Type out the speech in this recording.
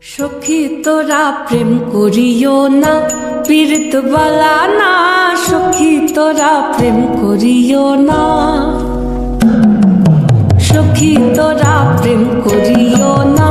সখী তোরা প্রেম করিও না, পীড়িত বালা না। সখী তোরা প্রেম করিও না, সখী তোরা প্রেম করিও না।